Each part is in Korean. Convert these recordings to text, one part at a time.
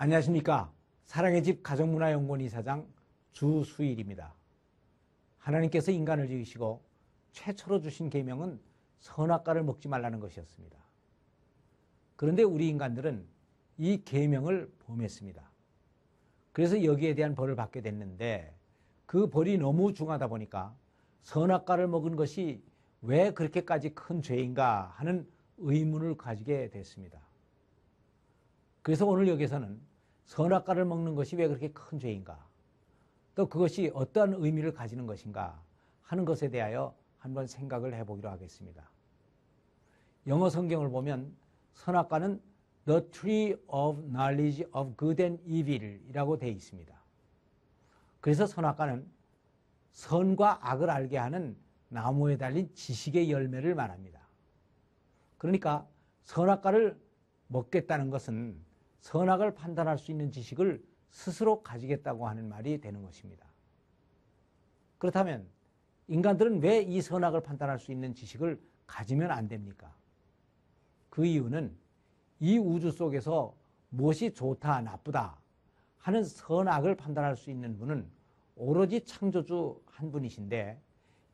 안녕하십니까. 사랑의 집 가정문화연구원 이사장 주수일입니다. 하나님께서 인간을 지으시고 최초로 주신 계명은 선악과를 먹지 말라는 것이었습니다. 그런데 우리 인간들은 이 계명을 범했습니다. 그래서 여기에 대한 벌을 받게 됐는데 그 벌이 너무 중하다 보니까 선악과를 먹은 것이 왜 그렇게까지 큰 죄인가 하는 의문을 가지게 됐습니다. 그래서 오늘 여기서는 선악과를 먹는 것이 왜 그렇게 큰 죄인가, 또 그것이 어떠한 의미를 가지는 것인가 하는 것에 대하여 한번 생각을 해보기로 하겠습니다. 영어 성경을 보면 선악과는 The Tree of Knowledge of Good and Evil 이라고 되어 있습니다. 그래서 선악과는 선과 악을 알게 하는 나무에 달린 지식의 열매를 말합니다. 그러니까 선악과를 먹겠다는 것은 선악을 판단할 수 있는 지식을 스스로 가지겠다고 하는 말이 되는 것입니다. 그렇다면 인간들은 왜 이 선악을 판단할 수 있는 지식을 가지면 안 됩니까? 그 이유는 이 우주 속에서 무엇이 좋다, 나쁘다 하는 선악을 판단할 수 있는 분은 오로지 창조주 한 분이신데,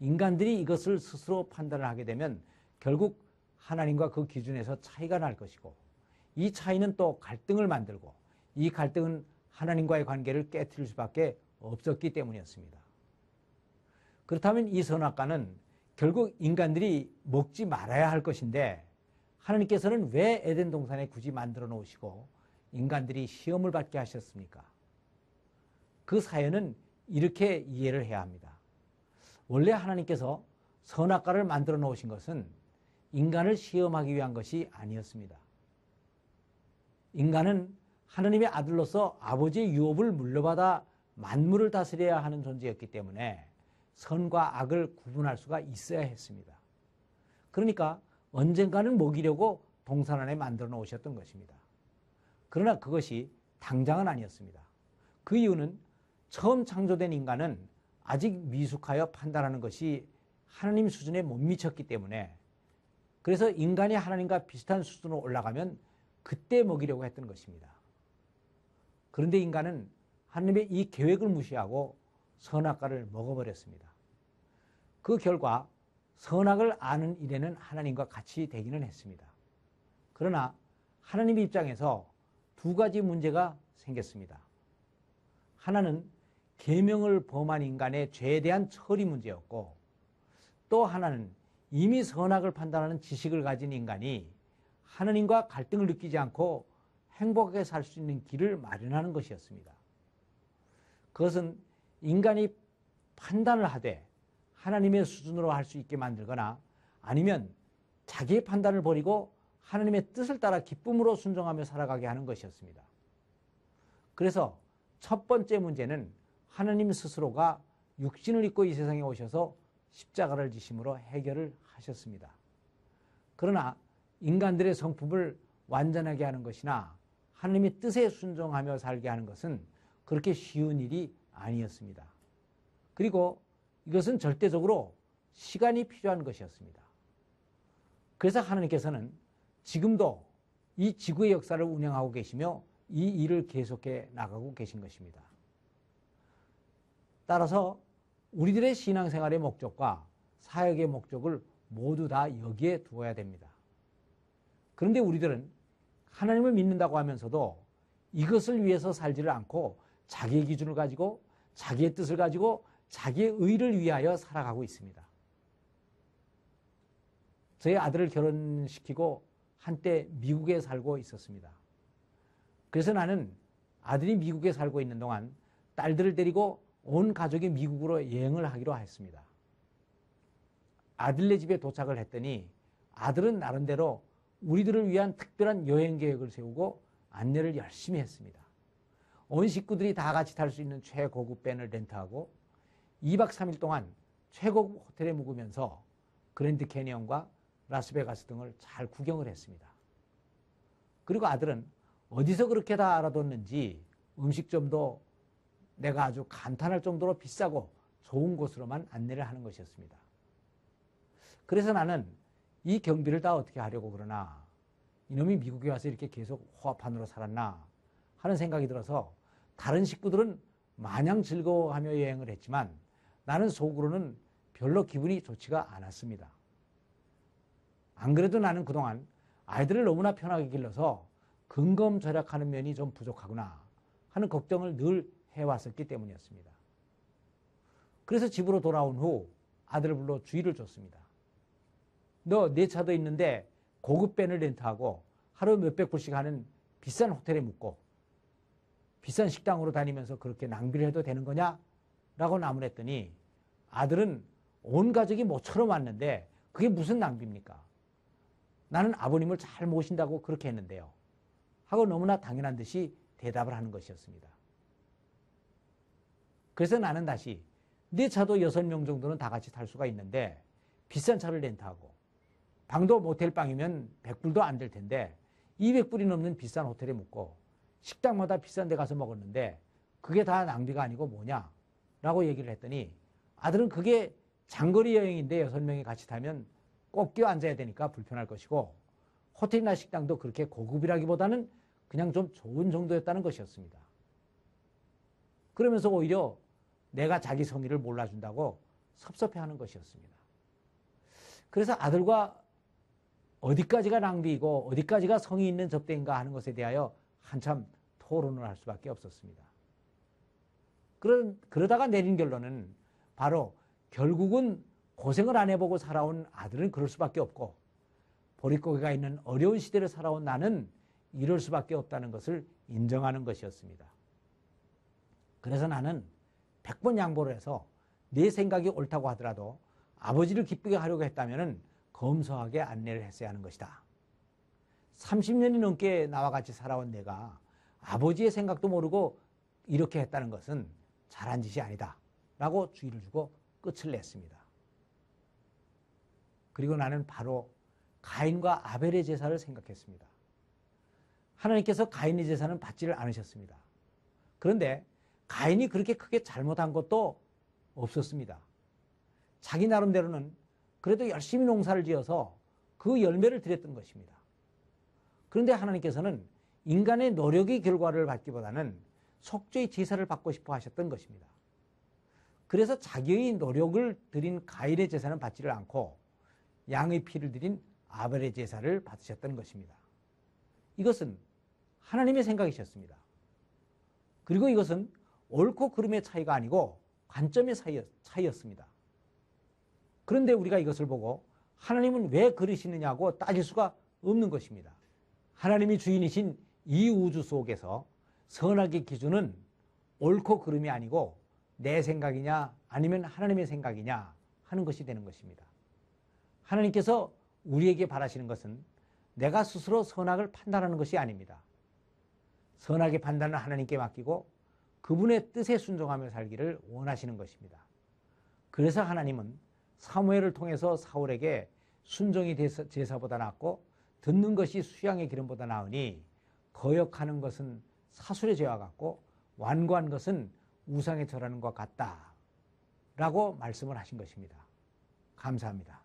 인간들이 이것을 스스로 판단을 하게 되면 결국 하나님과 그 기준에서 차이가 날 것이고, 이 차이는 또 갈등을 만들고, 이 갈등은 하나님과의 관계를 깨트릴 수밖에 없었기 때문이었습니다. 그렇다면 이 선악과는 결국 인간들이 먹지 말아야 할 것인데, 하나님께서는 왜 에덴 동산에 굳이 만들어 놓으시고 인간들이 시험을 받게 하셨습니까? 그 사연은 이렇게 이해를 해야 합니다. 원래 하나님께서 선악과를 만들어 놓으신 것은 인간을 시험하기 위한 것이 아니었습니다. 인간은 하나님의 아들로서 아버지의 유업을 물려받아 만물을 다스려야 하는 존재였기 때문에 선과 악을 구분할 수가 있어야 했습니다. 그러니까 언젠가는 먹이려고 동산 안에 만들어 놓으셨던 것입니다. 그러나 그것이 당장은 아니었습니다. 그 이유는 처음 창조된 인간은 아직 미숙하여 판단하는 것이 하나님 수준에 못 미쳤기 때문에, 그래서 인간이 하나님과 비슷한 수준으로 올라가면 그때 먹이려고 했던 것입니다. 그런데 인간은 하나님의 이 계획을 무시하고 선악과를 먹어버렸습니다. 그 결과 선악을 아는 일에는 하나님과 같이 되기는 했습니다. 그러나 하나님의 입장에서 두 가지 문제가 생겼습니다. 하나는 계명을 범한 인간의 죄에 대한 처리 문제였고, 또 하나는 이미 선악을 판단하는 지식을 가진 인간이 하나님과 갈등을 느끼지 않고 행복하게 살 수 있는 길을 마련하는 것이었습니다. 그것은 인간이 판단을 하되 하나님의 수준으로 할 수 있게 만들거나, 아니면 자기의 판단을 버리고 하나님의 뜻을 따라 기쁨으로 순종하며 살아가게 하는 것이었습니다. 그래서 첫 번째 문제는 하나님 스스로가 육신을 입고 이 세상에 오셔서 십자가를 지심으로 해결을 하셨습니다. 그러나 인간들의 성품을 완전하게 하는 것이나 하나님의 뜻에 순종하며 살게 하는 것은 그렇게 쉬운 일이 아니었습니다. 그리고 이것은 절대적으로 시간이 필요한 것이었습니다. 그래서 하나님께서는 지금도 이 지구의 역사를 운영하고 계시며 이 일을 계속해 나가고 계신 것입니다. 따라서 우리들의 신앙생활의 목적과 사역의 목적을 모두 다 여기에 두어야 됩니다. 그런데 우리들은 하나님을 믿는다고 하면서도 이것을 위해서 살지를 않고 자기의 기준을 가지고 자기의 뜻을 가지고 자기의 의를 위하여 살아가고 있습니다. 저희 아들을 결혼시키고 한때 미국에 살고 있었습니다. 그래서 나는 아들이 미국에 살고 있는 동안 딸들을 데리고 온 가족이 미국으로 여행을 하기로 했습니다. 아들네 집에 도착을 했더니 아들은 나름대로 우리들을 위한 특별한 여행 계획을 세우고 안내를 열심히 했습니다. 온 식구들이 다 같이 탈 수 있는 최고급 밴을 렌트하고 2박 3일 동안 최고급 호텔에 묵으면서 그랜드 캐니언과 라스베가스 등을 잘 구경을 했습니다. 그리고 아들은 어디서 그렇게 다 알아뒀는지 음식점도 내가 아주 감탄할 정도로 비싸고 좋은 곳으로만 안내를 하는 것이었습니다. 그래서 나는 이 경비를 다 어떻게 하려고 그러나, 이놈이 미국에 와서 이렇게 계속 호화판으로 살았나 하는 생각이 들어서 다른 식구들은 마냥 즐거워하며 여행을 했지만 나는 속으로는 별로 기분이 좋지가 않았습니다. 안 그래도 나는 그동안 아이들을 너무나 편하게 길러서 근검절약하는 면이 좀 부족하구나 하는 걱정을 늘 해왔었기 때문이었습니다. 그래서 집으로 돌아온 후 아들을 불러 주의를 줬습니다. 너 내 차도 있는데 고급 밴을 렌트하고 하루 몇백 불씩 하는 비싼 호텔에 묵고 비싼 식당으로 다니면서 그렇게 낭비를 해도 되는 거냐? 라고 나무랬더니 아들은 온 가족이 모처럼 왔는데 그게 무슨 낭비입니까? 나는 아버님을 잘 모신다고 그렇게 했는데요. 하고 너무나 당연한 듯이 대답을 하는 것이었습니다. 그래서 나는 다시 내 차도 6명 정도는 다 같이 탈 수가 있는데 비싼 차를 렌트하고 방도 모텔 방이면 100불도 안 될 텐데 200불이 넘는 비싼 호텔에 묵고 식당마다 비싼 데 가서 먹었는데 그게 다 낭비가 아니고 뭐냐? 라고 얘기를 했더니 아들은 그게 장거리 여행인데 6명이 같이 타면 꼭 끼어 앉아야 되니까 불편할 것이고 호텔이나 식당도 그렇게 고급이라기보다는 그냥 좀 좋은 정도였다는 것이었습니다. 그러면서 오히려 내가 자기 성의를 몰라준다고 섭섭해하는 것이었습니다. 그래서 아들과 어디까지가 낭비이고 어디까지가 성의 있는 접대인가 하는 것에 대하여 한참 토론을 할 수밖에 없었습니다. 그러다가 내린 결론은 바로 결국은 고생을 안 해보고 살아온 아들은 그럴 수밖에 없고 보릿고개가 있는 어려운 시대를 살아온 나는 이럴 수밖에 없다는 것을 인정하는 것이었습니다. 그래서 나는 100번 양보를 해서 내 생각이 옳다고 하더라도 아버지를 기쁘게 하려고 했다면 검소하게 안내를 했어야 하는 것이다. 30년이 넘게 나와 같이 살아온 내가 아버지의 생각도 모르고 이렇게 했다는 것은 잘한 짓이 아니다. 라고 주의를 주고 끝을 냈습니다. 그리고 나는 바로 가인과 아벨의 제사를 생각했습니다. 하나님께서 가인의 제사는 받지를 않으셨습니다. 그런데 가인이 그렇게 크게 잘못한 것도 없었습니다. 자기 나름대로는 그래도 열심히 농사를 지어서 그 열매를 드렸던 것입니다. 그런데 하나님께서는 인간의 노력의 결과를 받기보다는 속죄의 제사를 받고 싶어 하셨던 것입니다. 그래서 자기의 노력을 드린 가인의 제사는 받지를 않고 양의 피를 드린 아벨의 제사를 받으셨던 것입니다. 이것은 하나님의 생각이셨습니다. 그리고 이것은 옳고 그름의 차이가 아니고 관점의 차이였습니다. 그런데 우리가 이것을 보고 하나님은 왜 그러시느냐고 따질 수가 없는 것입니다. 하나님이 주인이신 이 우주 속에서 선악의 기준은 옳고 그름이 아니고 내 생각이냐 아니면 하나님의 생각이냐 하는 것이 되는 것입니다. 하나님께서 우리에게 바라시는 것은 내가 스스로 선악을 판단하는 것이 아닙니다. 선악의 판단은 하나님께 맡기고 그분의 뜻에 순종하며 살기를 원하시는 것입니다. 그래서 하나님은 사무엘을 통해서 사울에게 순종이 제사보다 낫고 듣는 것이 수양의 기름보다 나으니 거역하는 것은 사술의 죄와 같고 완고한 것은 우상에 절하는 것 같다 라고 말씀을 하신 것입니다. 감사합니다.